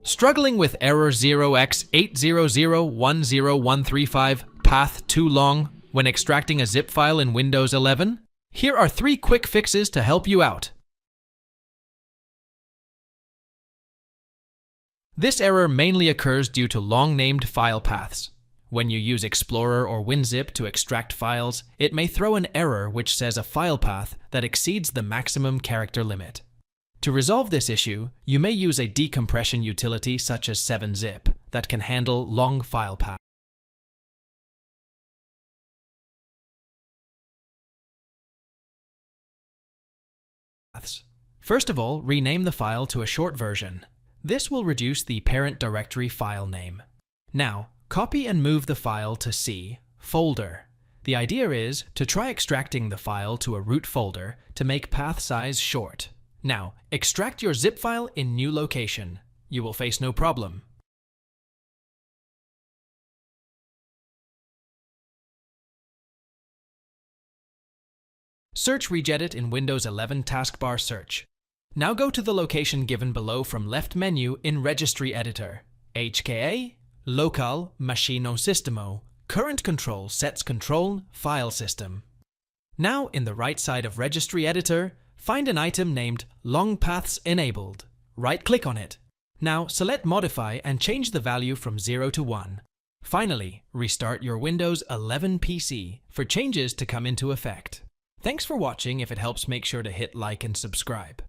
Struggling with error 0x80010135 path too long when extracting a zip file in Windows 11? Here are 3 quick fixes to help you out. This error mainly occurs due to long-named file paths. When you use Explorer or WinZip to extract files, it may throw an error which says a file path that exceeds the maximum character limit. To resolve this issue, you may use a decompression utility such as 7-zip that can handle long file paths. First of all, rename the file to a short version. This will reduce the parent directory file name. Now, copy and move the file to C, folder. The idea is to try extracting the file to a root folder to make path size short. Now, extract your zip file in new location. You will face no problem. Search Regedit in Windows 11 taskbar search. Now go to the location given below from left menu in Registry Editor. HKA, Local, Machino Sistemo, Current Control Sets Control, File System. Now in the right side of Registry Editor, find an item named Long Paths Enabled. Right-click on it. Now select Modify and change the value from 0 to 1. Finally, restart your Windows 11 PC for changes to come into effect. Thanks for watching. If it helps, make sure to hit like and subscribe.